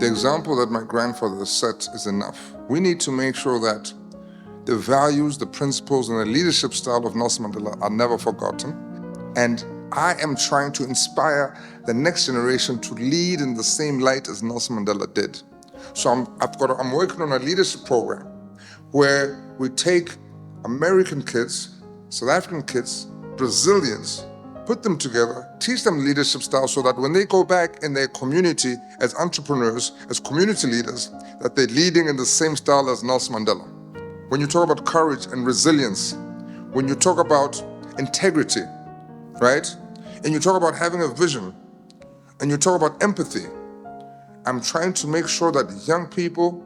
The example that my grandfather set is enough. We need to make sure that the values, the principles, and the leadership style of Nelson Mandela are never forgotten. And I am trying to inspire the next generation to lead in the same light as Nelson Mandela did. So I'm working on a leadership program where we take American kids, South African kids, Brazilians, put them together, teach them leadership style so that when they go back in their community as entrepreneurs, as community leaders, that they're leading in the same style as Nelson Mandela. When you talk about courage and resilience, when you talk about integrity, right? And you talk about having a vision, and you talk about empathy, I'm trying to make sure that young people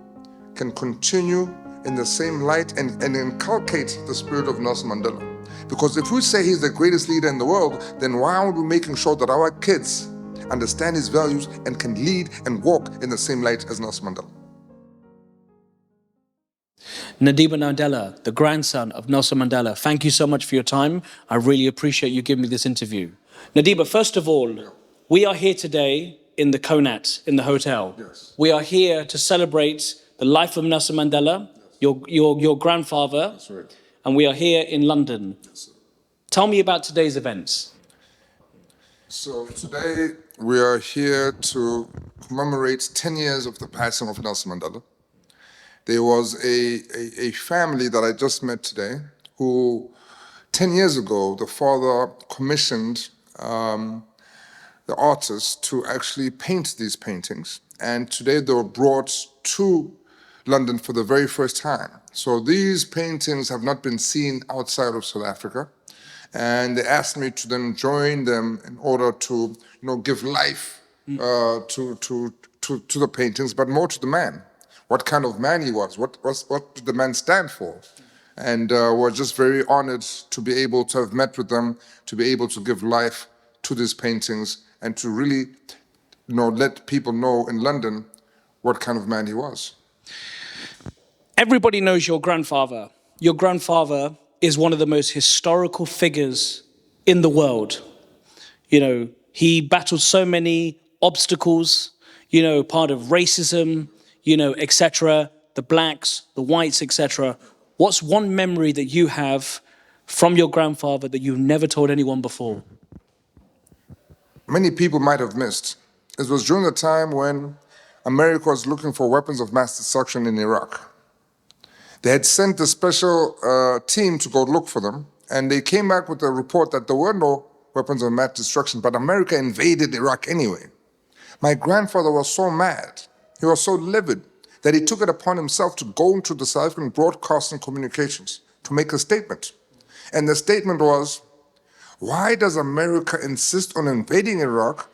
can continue in the same light and inculcate the spirit of Nelson Mandela. Because if we say he's the greatest leader in the world, then why aren't we making sure that our kids understand his values and can lead and walk in the same light as Nelson Mandela? Ndaba, the grandson of Nelson Mandela, thank you so much for your time. I really appreciate you giving me this interview. Ndaba, first of all, we are here today in the Connaught, in the hotel. Yes. We are here to celebrate the life of Nelson Mandela, your grandfather. That's right. And we are here in London. Yes, Tell me about today's events. So today we are here to commemorate 10 years of the passing of Nelson Mandela. There was a family that I just met today who 10 years ago, the father commissioned the artists to actually paint these paintings. And today they were brought to London for the very first time. So these paintings have not been seen outside of South Africa. And they asked me to then join them in order to, give life to the paintings, but more to the man. What kind of man he was, what did the man stand for? And we're just very honored to be able to have met with them, to be able to give life to these paintings and to really let people know in London what kind of man he was. Everybody knows your grandfather. Your grandfather is one of the most historical figures in the world. He battled so many obstacles, part of racism, etc., the blacks, the whites, etc. What's one memory that you have from your grandfather that you've never told anyone before? Many people might have missed. It was during the time when America was looking for weapons of mass destruction in Iraq. They had sent a special team to go look for them, and they came back with a report that there were no weapons of mass destruction, but America invaded Iraq anyway. My grandfather was so mad, he was so livid, that he took it upon himself to go into the South African Broadcasting Communications to make a statement. And the statement was, why does America insist on invading Iraq,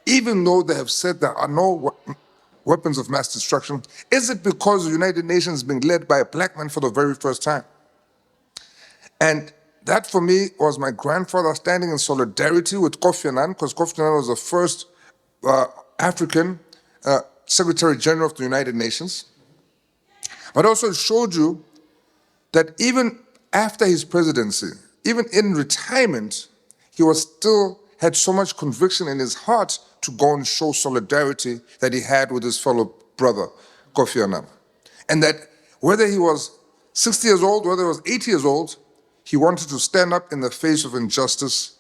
even though they have said there are no weapons of mass destruction? Is it because the United Nations is being led by a black man for the very first time? And that for me was my grandfather standing in solidarity with Kofi Annan, because Kofi Annan was the first African Secretary General of the United Nations. But also showed you that even after his presidency, even in retirement, he was still had so much conviction in his heart to go and show solidarity that he had with his fellow brother, Kofi Annan. And that whether he was 60 years old, whether he was 80 years old, he wanted to stand up in the face of injustice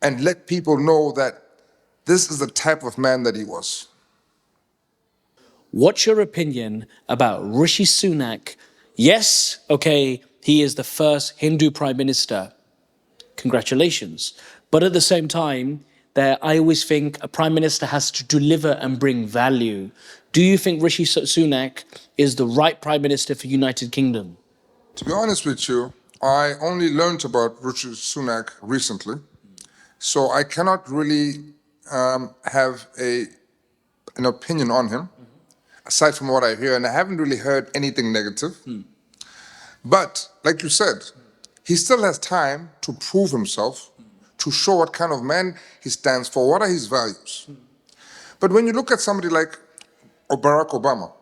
and let people know that this is the type of man that he was. What's your opinion about Rishi Sunak? Yes, okay, he is the first Hindu prime minister. Congratulations. But at the same time, I always think a prime minister has to deliver and bring value. Do you think Rishi Sunak is the right prime minister for United Kingdom? To be honest with you, I only learned about Rishi Sunak recently, so I cannot really have an opinion on him, aside from what I hear, and I haven't really heard anything negative. But, like you said, he still has time to prove himself, to show what kind of man he stands for, what are his values. But when you look at somebody like Barack Obama,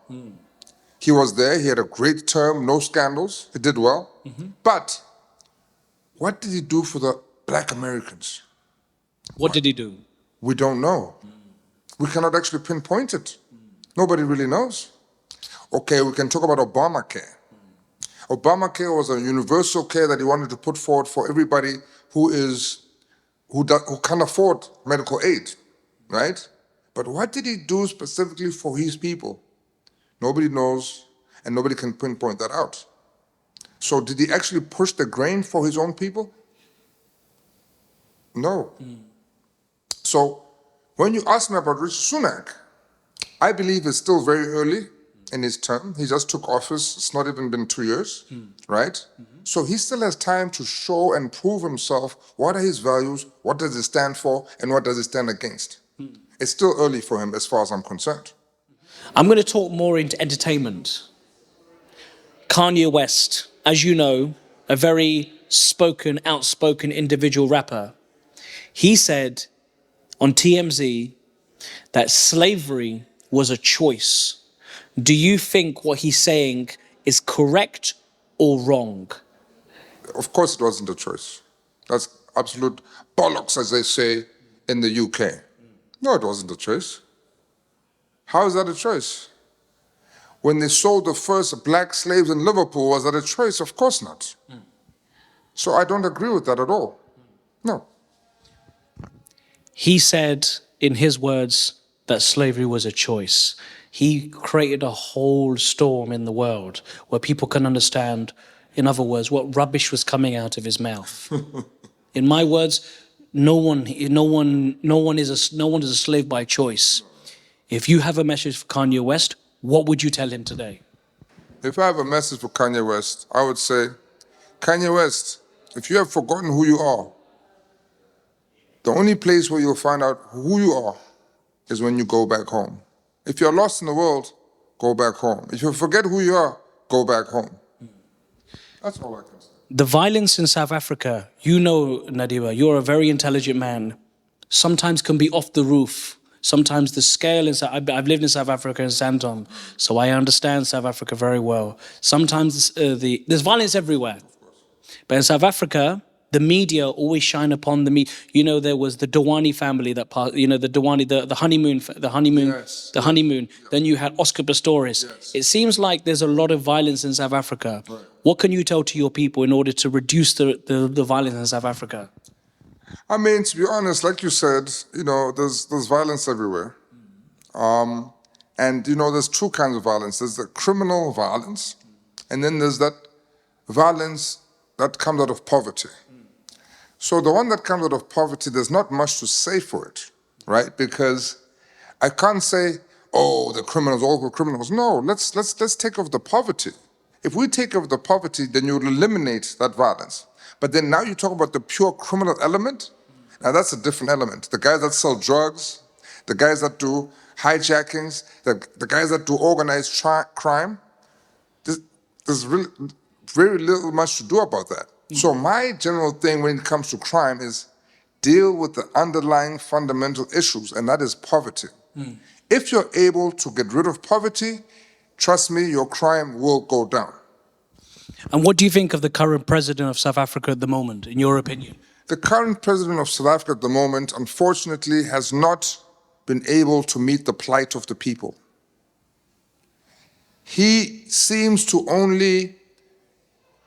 he was there, he had a great term, no scandals, he did well. But what did he do for the Black Americans? What did he do? We don't know. We cannot actually pinpoint it. Nobody really knows. Okay, we can talk about Obamacare. Obamacare was a universal care that he wanted to put forward for everybody who can't afford medical aid, right? But what did he do specifically for his people? Nobody knows, and nobody can pinpoint that out. So did he actually push the grain for his own people? No. So when you ask me about Rishi Sunak, I believe it's still very early in his term. He just took office. It's not even been 2 years, right? So he still has time to show and prove himself. What are his values? What does he stand for? And what does he stand against? It's still early for him as far as I'm concerned. I'm going to talk more into entertainment. Kanye West, as you know, a very outspoken individual rapper, he said on TMZ that slavery was a choice. Do you think what he's saying is correct or wrong? Of course it wasn't a choice. That's absolute bollocks, as they say in the UK. No, it wasn't a choice. How is that a choice? When they sold the first black slaves in Liverpool, was that a choice? Of course not. So I don't agree with that at all. No. He said, in his words, that slavery was a choice. He created a whole storm in the world where people can understand, in other words, what rubbish was coming out of his mouth. In my words, no one is a slave by choice. If you have a message for Kanye West, what would you tell him today? If I have a message for Kanye West, I would say, Kanye West, if you have forgotten who you are, the only place where you'll find out who you are is when you go back home. If you're lost in the world, go back home. If you forget who you are, go back home. That's all I can say. The violence in South Africa, you know, Ndaba, you're a very intelligent man, sometimes can be off the roof. Sometimes the scale is, I've lived in South Africa in Sandton, so I understand South Africa very well. Sometimes there's violence everywhere. But in South Africa, the media always shine upon the media. You know, there was the Dewani family that passed, you know, the Dewani, the honeymoon. Yes. Then you had Oscar Pistorius. Yes. It seems like there's a lot of violence in South Africa. Right. What can you tell to your people in order to reduce the violence in South Africa? I mean, to be honest, like you said, you know, there's violence everywhere. And, you know, there's two kinds of violence. There's the criminal violence, and then there's that violence that comes out of poverty. So the one that comes out of poverty, there's not much to say for it, right? Because I can't say, oh, the criminals, all the criminals. No, let's take off the poverty. If we take off the poverty, then you would eliminate that violence. But then now you talk about the pure criminal element. Now that's a different element. The guys that sell drugs, the guys that do hijackings, the guys that do organized crime, there's really very little much to do about that. So my general thing when it comes to crime is deal with the underlying fundamental issues, and that is poverty. If you're able to get rid of poverty, trust me, your crime will go down. And what do you think of the current president of South Africa at the moment, in your opinion? The current president of South Africa at the moment, unfortunately, has not been able to meet the plight of the people. He seems to only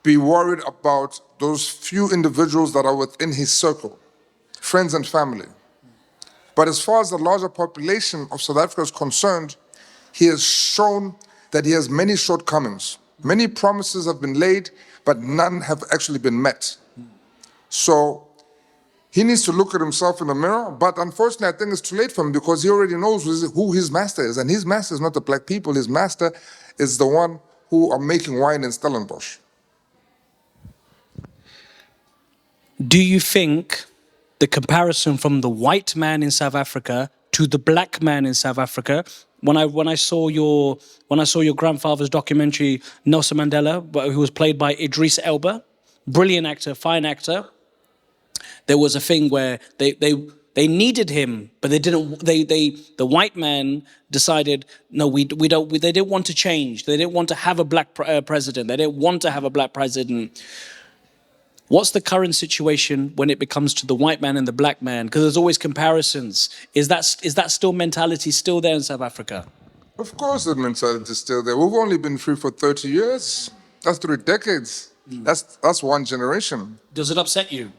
be worried about those few individuals that are within his circle, friends and family. But as far as the larger population of South Africa is concerned, he has shown that he has many shortcomings. Many promises have been laid, but none have actually been met. So he needs to look at himself in the mirror, but unfortunately I think it's too late for him because he already knows who his master is, and his master is not the black people, his master is the one who are making wine in Stellenbosch. Do you think the comparison from the white man in South Africa to the black man in South Africa, when I saw your grandfather's documentary, Nelson Mandela, who was played by Idris Elba, brilliant actor, fine actor, there was a thing where they needed him, but they didn't. The white man decided no, we don't. They didn't want to change. They didn't want to have a black president. They didn't want to have a black president. What's the current situation when it becomes to the white man and the black man? Because there's always comparisons. Is that still mentality still there in South Africa? Of course, the mentality is still there. We've only been free for 30 years. That's 3 decades. That's one generation. Does it upset you?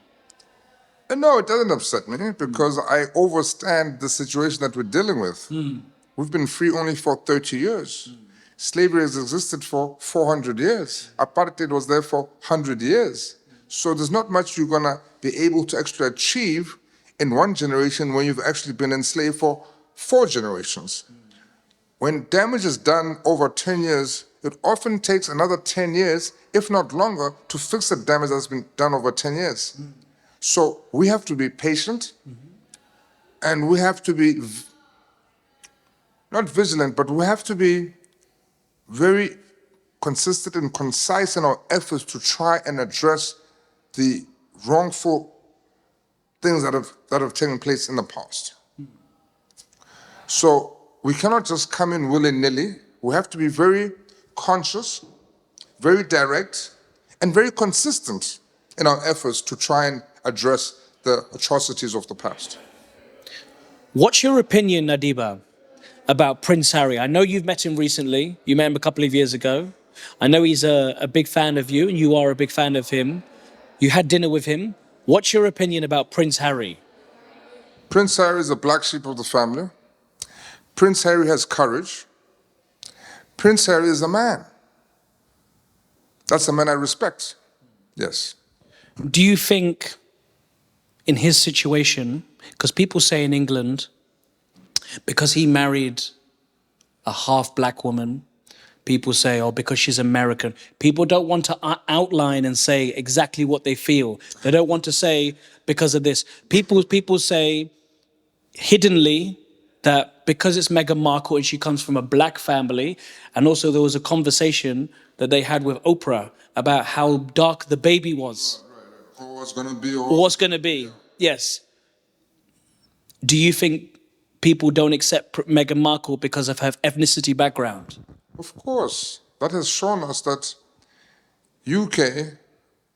And no, it doesn't upset me because I understand the situation that we're dealing with. We've been free only for 30 years. Slavery has existed for 400 years. Apartheid was there for 100 years. So there's not much you're gonna be able to actually achieve in one generation when you've actually been enslaved for 4 generations. When damage is done over 10 years, it often takes another 10 years, if not longer, to fix the damage that's been done over 10 years. So we have to be patient, and we have to be not vigilant, but we have to be very consistent and concise in our efforts to try and address the wrongful things that have taken place in the past. So we cannot just come in willy-nilly. We have to be very conscious, very direct, and very consistent in our efforts to try and address the atrocities of the past. What's your opinion, Ndaba, about Prince Harry? I know you've met him recently. You met him a couple of years ago. I know he's a big fan of you, and you are a big fan of him. You had dinner with him. What's your opinion about Prince Harry? Prince Harry is the black sheep of the family. Prince Harry has courage. Prince Harry is a man. That's a man I respect. Yes. Do you think in his situation, because people say in England, because he married a half black woman, people say, oh, because she's American. People don't want to outline and say exactly what they feel. They don't want to say because of this. People say hiddenly that because it's Meghan Markle and she comes from a black family, and also there was a conversation that they had with Oprah about how dark the baby was. Right. Or what's going to be. Or what's going to be, yes. Do you think people don't accept Meghan Markle because of her ethnicity background? Of course. That has shown us that UK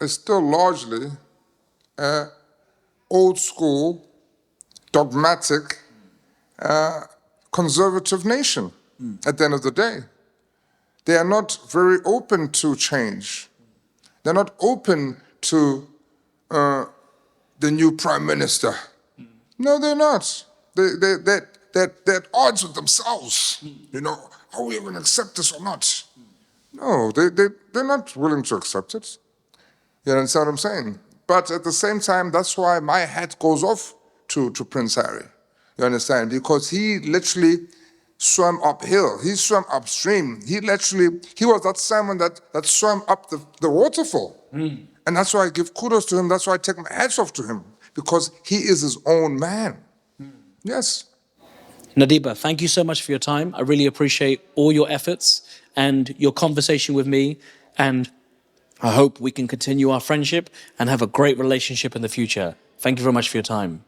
is still largely old school, dogmatic, conservative nation at the end of the day. They are not very open to change. They're not open to the new prime minister. No, they're not. They're at odds with themselves. You know, are we going to accept this or not? No, they're not willing to accept it. You understand what I'm saying? But at the same time, that's why my hat goes off to Prince Harry. You understand? Because he literally swam uphill. He swam upstream. He was that salmon that swam up the waterfall. And that's why I give kudos to him. That's why I take my hats off to him. Because he is his own man. Yes. Ndaba, thank you so much for your time. I really appreciate all your efforts and your conversation with me. And I hope we can continue our friendship and have a great relationship in the future. Thank you very much for your time.